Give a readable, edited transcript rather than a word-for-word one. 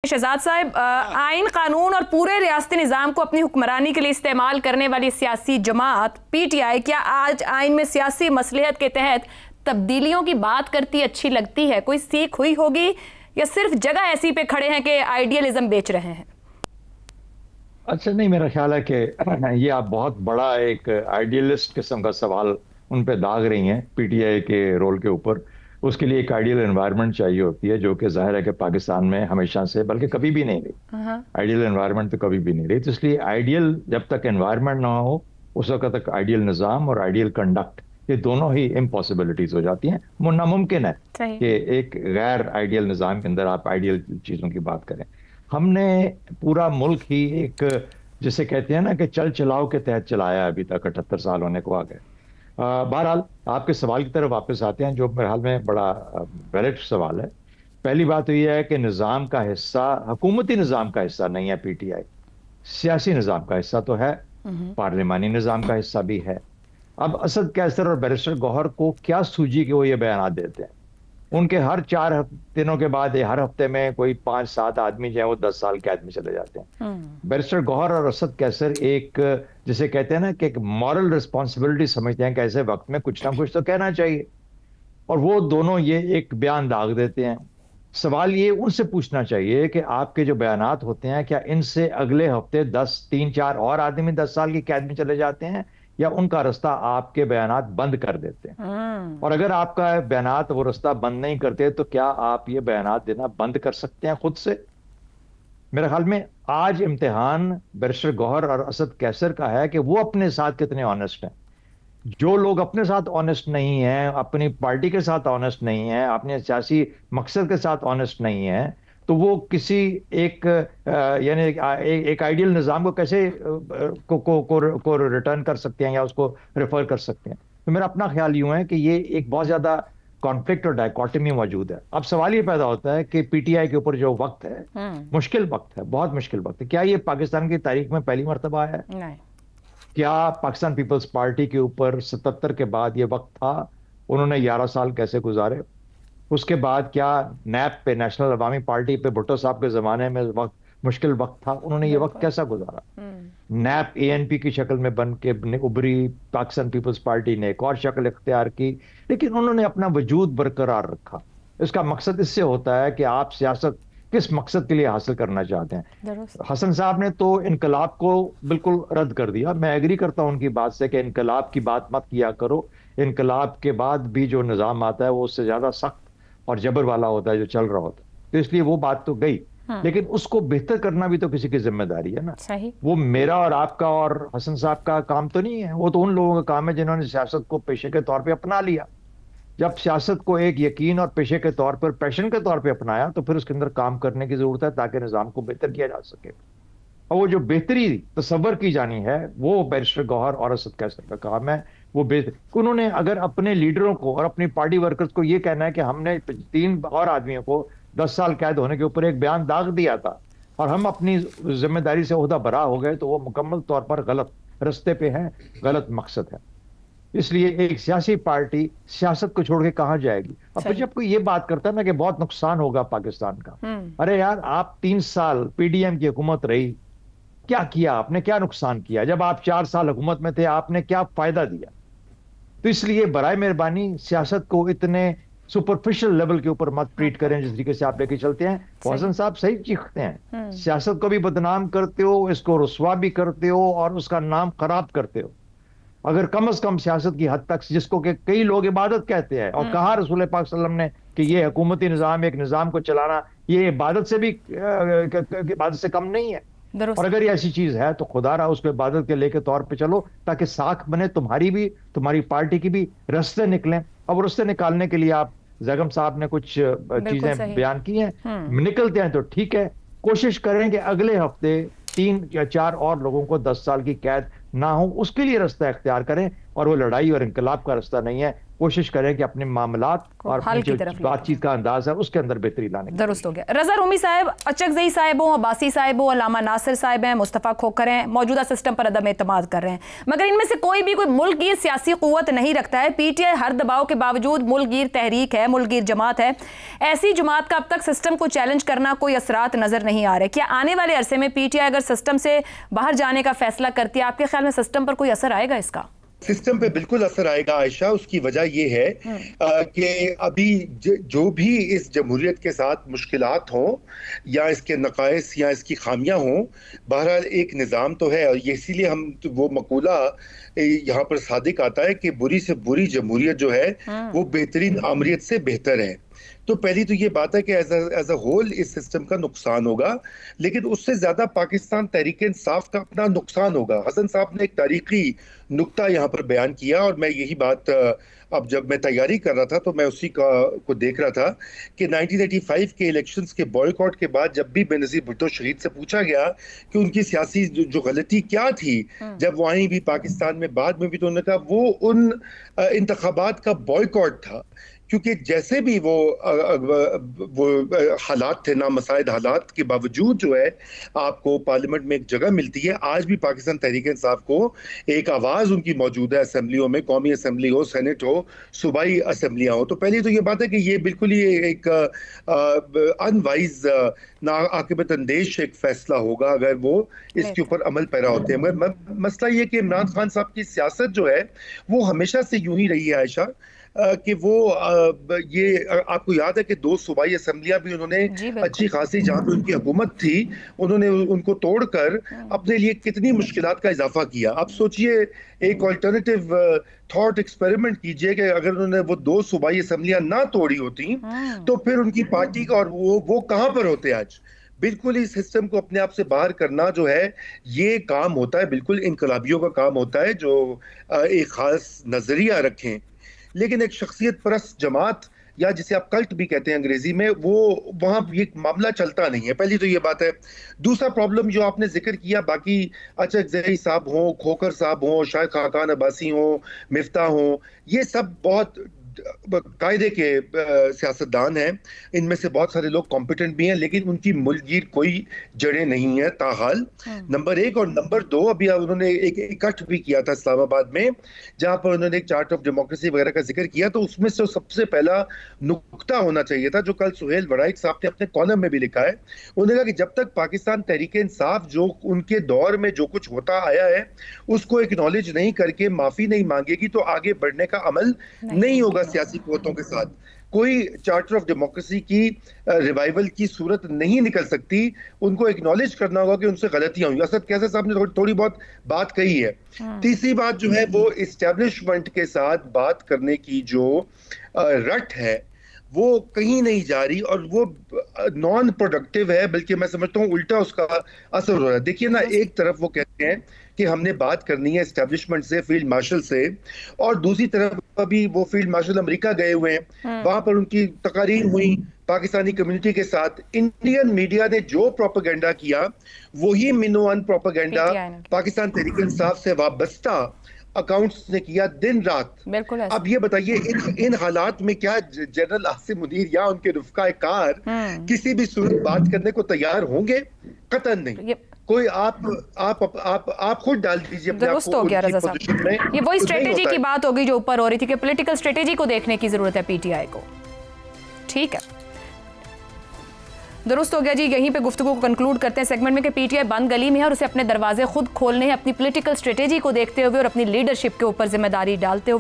शहजाद साहब, आइन कानून और पूरे रियासती निज़ाम को अपनी हुक्मरानी के लिए इस्तेमाल करने वाली सियासी जमात पीटीआई क्या आज आइन में सियासी मसलहत के तहत तब्दीलियों की बात करती अच्छी लगती है? कोई सीख हुई होगी या सिर्फ जगह ऐसी पे खड़े हैं कि आइडियलिज्म बेच रहे हैं? अच्छा, नहीं, मेरा ख्याल है कि ये आप बहुत बड़ा एक आइडियलिस्ट किस्म का सवाल उन पे दाग रही हैं पीटीआई के रोल के ऊपर। उसके लिए एक आइडियल एनवायरनमेंट चाहिए होती है, जो कि जाहिर है कि पाकिस्तान में हमेशा से, बल्कि कभी भी नहीं रही। आइडियल एनवायरनमेंट तो कभी भी नहीं रही। तो इसलिए आइडियल जब तक एनवायरनमेंट ना हो उस वक्त तक आइडियल निज़ाम और आइडियल कंडक्ट, ये दोनों ही इम्पॉसिबिलिटीज हो जाती हैं। वो नामुमकिन है कि एक गैर आइडियल निज़ाम के अंदर आप आइडियल चीज़ों की बात करें। हमने पूरा मुल्क ही एक, जिसे कहते हैं ना कि चल चलाओ के तहत चलाया अभी तक, 78 साल होने को आ गए। बहरहाल आपके सवाल की तरफ वापस आते हैं, जो मेरे हाल में बड़ा वैलिड सवाल है। पहली बात तो यह है कि निज़ाम का हिस्सा, हुकूमती निज़ाम का हिस्सा नहीं है पीटीआई, सियासी निज़ाम का हिस्सा तो है, पार्लिमानी निज़ाम का हिस्सा भी है। अब असद कैसर और बैरिस्टर गौहर को क्या सूझी कि वो ये बयान देते हैं? उनके हर 4 दिनों के बाद हर हफ्ते में कोई 5-7 आदमी जो है वो 10 साल कैद में चले जाते हैं। बैरिस्टर गौहर और असद कैसर एक, जिसे कहते हैं ना कि एक मॉरल रिस्पॉन्सिबिलिटी समझते हैं कि ऐसे वक्त में कुछ ना कुछ तो कहना चाहिए, और वो दोनों ये एक बयान दाग देते हैं। सवाल ये उनसे पूछना चाहिए कि आपके जो बयानात होते हैं, क्या इनसे अगले हफ्ते 3-4 और आदमी 10 साल की कैद में चले जाते हैं, या उनका रास्ता आपके बयानात बंद कर देते हैं? और अगर आपका बयानात वो रास्ता बंद नहीं करते तो क्या आप ये बयानात देना बंद कर सकते हैं खुद से? मेरे ख्याल में आज इम्तिहान बैरिस्टर गौहर और असद कैसर का है कि वो अपने साथ कितने ऑनेस्ट हैं। जो लोग अपने साथ ऑनेस्ट नहीं हैं, अपनी पार्टी के साथ ऑनेस्ट नहीं हैं, अपने सियासी मकसद के साथ ऑनेस्ट नहीं हैं, तो वो किसी एक यानी एक आइडियल निज़ाम को कैसे को रिटर्न कर सकते हैं या उसको रेफर कर सकते हैं? तो मेरा अपना ख्याल यूं है कि ये एक बहुत ज्यादा कॉन्फ्लिक्ट और डायकॉटमी मौजूद है। अब सवाल ये पैदा होता है कि पीटीआई के ऊपर जो वक्त है, मुश्किल वक्त है, बहुत मुश्किल वक्त है। क्या ये पाकिस्तान की तारीख में पहली मरतबा है? नहीं। क्या पाकिस्तान पीपल्स पार्टी के ऊपर 77 के बाद ये वक्त था? उन्होंने 11 साल कैसे गुजारे? उसके बाद क्या नैप पे, नेशनल अवामी पार्टी पे भुट्टो साहब के जमाने में वक्त, मुश्किल वक्त था, उन्होंने ये वक्त कैसा गुजारा? नैप एएनपी की शक्ल में बन के उभरी, पाकिस्तान पीपल्स पार्टी ने एक और शक्ल इख्तियार की, लेकिन उन्होंने अपना वजूद बरकरार रखा। इसका मकसद इससे होता है कि आप सियासत किस मकसद के लिए हासिल करना चाहते हैं। हसन साहब ने तो इनकलाब को बिल्कुल रद्द कर दिया। मैं एग्री करता हूं उनकी बात से कि इनकलाब की बात मत किया करो। इनकलाब के बाद भी जो निज़ाम आता है वो उससे ज्यादा सख्त और जबर वाला होता है जो चल रहा होता है। तो इसलिए वो बात तो गई, लेकिन उसको बेहतर करना भी तो किसी की जिम्मेदारी है ना। सही। वो मेरा और आपका और हसन साहब का काम तो नहीं है, वो तो उन लोगों का काम है जिन्होंने सियासत को पेशे के तौर पे अपना लिया। जब सियासत को एक यकीन और पेशे के तौर पर, पैशन के तौर पे अपनाया, तो फिर उसके अंदर काम करने की जरूरत है ताकि निज़ाम को बेहतर किया जा सके। और वो जो बेहतरी तसव्वुर की जानी है वो बैरिस्टर गौहर और असद कैसर का काम है। वो बेहतर उन्होंने अगर अपने लीडरों को और अपनी पार्टी वर्कर्स को ये कहना है कि हमने 3 और आदमियों को 10 साल कैद होने के ऊपर एक बयान दाग दिया था और हम अपनी जिम्मेदारी से ओहदा बरा हो गए, तो वो मुकम्मल तौर पर गलत रास्ते पे है, गलत मकसद है। इसलिए एक सियासी पार्टी सियासत को छोड़ के कहां जाएगी? अब फिर जब कोई ये बात करता है ना कि बहुत नुकसान होगा पाकिस्तान का, अरे यार, आप 3 साल पीडीएम की हुकूमत रही, क्या किया आपने? क्या नुकसान किया? जब आप 4 साल हुकूमत में थे आपने क्या फायदा दिया? तो इसलिए बराए मेहरबानी सियासत को इतने सुपरफिशियल लेवल के ऊपर मत ट्रीट करें जिस तरीके से आप लेके चलते हैं। हसन साहब सही चीखते हैं, सियासत को भी बदनाम करते हो, इसको रुस्वा भी करते हो और उसका नाम खराब करते हो। अगर कम से कम सियासत की हद तक, जिसको कि कई लोग इबादत कहते हैं, और कहा रसूल पाक सल्लल्लाहु अलैहि वसल्लम ने कि ये हुकूमती निज़ाम, एक निज़ाम को चलाना, ये इबादत से भी इबादत से कम नहीं है। और अगर ये ऐसी चीज है तो खुदा रहा उसको इबादत के लेके तौर पे चलो, ताकि साख बने तुम्हारी भी, तुम्हारी पार्टी की भी, रास्ते निकलें। अब रास्ते निकालने के लिए आप, जगम साहब ने कुछ चीजें बयान की हैं, निकलते हैं तो ठीक है। कोशिश करें कि अगले हफ्ते 3 या 4 और लोगों को 10 साल की कैद ना हो, उसके लिए रास्ता इख्तियार करें, और वो लड़ाई और इनकलाब का रास्ता नहीं है। कोशिश करें कि अपने मामलात और जो बातचीत का अंदाज है उसके अंदर बेहतरी लाने। दुरुस्त हो गया। रजा रूमी साहब, अचकज़ई साहब हो, अब्बासी साहब हो, अल्लामा नासिर साहब हैं, मुस्तफ़ा खोखर हैं, मौजूदा सिस्टम पर अदम एतमाद कर रहे हैं, मगर इनमें से कोई भी कोई मुल्कगीर सियासी क़ुव्वत नहीं रखता है। पीटीआई हर दबाव के बावजूद मुल्कगीर तहरीक है, मुल्कगीर जमात है। ऐसी जमात का अब तक सिस्टम को चैलेंज करना कोई असरात नजर नहीं आ रहे। क्या आने वाले अरसे में पीटीआई अगर सिस्टम से बाहर जाने का फैसला करती है, आपके ख्याल में सिस्टम पर कोई असर आएगा इसका? सिस्टम पे बिल्कुल असर आएगा आयशा। उसकी वजह यह है कि अभी जो भी इस जमहूरियत के साथ मुश्किलात हों या इसके नकाइस या इसकी खामियां हों, बहरहाल एक निज़ाम तो है, और इसीलिए हम वो मकूला यहाँ पर सादिक आता है कि बुरी से बुरी जमहूरियत जो है वो बेहतरीन आमरीत से बेहतर है। तो पहली तो ये बात है कि एज अ होल इस सिस्टम का नुकसान होगा, लेकिन उससे ज्यादा पाकिस्तान तहरीक इंसाफ का अपना नुकसान होगा। हसन साहब ने एक तारीखी नुक्ता यहाँ पर बयान किया, और मैं यही बात अब जब मैं तैयारी कर रहा था तो मैं उसी को देख रहा था कि 1985 के इलेक्शंस के बॉयकॉट के बाद जब भी बेनज़ीर भुट्टो शहीद से पूछा गया कि उनकी सियासी जो गलती क्या थी जब वो आई भी पाकिस्तान में, बाद में भी, तो उन्होंने कहा वो उन इंतखाबात का बॉयकॉट था, क्योंकि जैसे भी वो हालात थे, नामसाइद हालात के बावजूद जो है आपको पार्लियामेंट में एक जगह मिलती है। आज भी पाकिस्तान तहरीक इंसाफ को एक आवाज़ उनकी मौजूद है असेंबलियों में, कौमी असेंबली हो, सेनेट हो, सूबाई असेंबलियाँ हो। तो पहली तो ये बात है कि ये बिल्कुल ही एक अनवाइज नाआकिबत अंदेश एक फैसला होगा अगर वो इसके ऊपर अमल पैरा होते हैं। मगर मसला ये कि इमरान खान साहब की सियासत जो है वो हमेशा से यूं ही रही है आयशा, कि वो ये आपको याद है कि 2 सूबाई असेंबलियां भी उन्होंने अच्छी खासी, जहां पे उनकी हुकूमत थी, उन्होंने उनको तोड़कर अपने लिए कितनी मुश्किलात का इजाफा किया। आप सोचिए, एक ऑल्टरनेटिव थॉट एक्सपेरिमेंट कीजिए कि अगर उन्होंने वो 2 सूबाई असेंबलियां ना तोड़ी होती तो फिर उनकी पार्टी का और वो कहां पर होते आज। बिल्कुल इस सिस्टम को अपने आप से बाहर करना जो है ये काम होता है, बिल्कुल इनकलाबियों का काम होता है जो एक खास नजरिया रखें। लेकिन एक शख्सियत परस्त जमात, या जिसे आप कल्ट भी कहते हैं अंग्रेजी में, वो वहां ये मामला चलता नहीं है। पहली तो ये बात है। दूसरा प्रॉब्लम जो आपने जिक्र किया, बाकी अचकज़ई साहब हो, खोखर साहब हो, शायद खाकान अब्बासी हो, मिफ्ता हो, ये सब बहुत कायदे के सियासतदान हैं। इनमें से बहुत सारे लोग कॉम्पिटेंट भी हैं, लेकिन उनकी मुल्कगीर कोई जड़ें नहीं है ताहाल, नंबर 1। और नंबर 2, अभी उन्होंने एक इकट्ठ भी किया था इस्लामाबाद में, जहां पर उन्होंने एक चार्ट ऑफ डेमोक्रेसी वगैरह का जिक्र किया। तो उसमें से सबसे पहला नुक्ता होना चाहिए था, जो कल सुहेल वड़ाइक साहब ने अपने कॉलम में भी लिखा है। उन्होंने कहा कि जब तक पाकिस्तान तहरीक इंसाफ जो उनके दौर में जो कुछ होता आया है उसको एक्नॉलेज नहीं करके माफी नहीं मांगेगी तो आगे बढ़ने का अमल नहीं होगा। सियासी कुव्वतों के साथ कोई चार्टर ऑफ डेमोक्रेसी की रिवाइवल की सूरत नहीं निकल सकती। उनको एक्नॉलेज करना होगा कि उनसे गलतियां हुई। असद कैसर साहब ने थोड़ी बहुत बात कही है। तीसरी बात जो है वो इस्टेब्लिशमेंट के साथ बात करने की जो रट है वो कहीं नहीं जा रही, और वो नॉन प्रोडक्टिव है, बल्कि मैं समझता हूँ उल्टा उसका असर हो रहा है। देखिए ना, एक तरफ वो कहते हैं कि हमने बात करनी है एस्टेब्लिशमेंट से, फील्ड मार्शल से, और दूसरी तरफ अभी वो फील्ड मार्शल अमेरिका गए हुए हैं, वहां पर उनकी तकारीर हुई पाकिस्तानी कम्युनिटी के साथ। इंडियन मीडिया ने जो प्रोपेगेंडा किया वही मिनोअन प्रोपेगेंडा पाकिस्तान तहरीक इंसाफ से वाबस्ता अकाउंट्स ने किया दिन रात। बिल्कुल। अब ये बताइए इन हालात में क्या जनरल आसिम मुनीर या उनके रुफ़का कार किसी भी सूरत बात करने को तैयार होंगे? कतन नहीं। कोई आप खुद डाल दीजिए अपने आप को गया रज़ा साहब। ये वही स्ट्रेटेजी की बात होगी जो ऊपर हो रही थी कि पॉलिटिकल स्ट्रेटेजी को देखने की जरूरत है पीटीआई को। ठीक है, दुरुस्त हो गया जी। यहीं पे गुफ्तगू को कंक्लूड करते हैं सेगमेंट में कि पीटीआई बंद गली में है और उसे अपने दरवाजे खुद खोलने हैं, अपनी पॉलिटिकल स्ट्रेटेजी को देखते हुए और अपनी लीडरशिप के ऊपर जिम्मेदारी डालते हुए।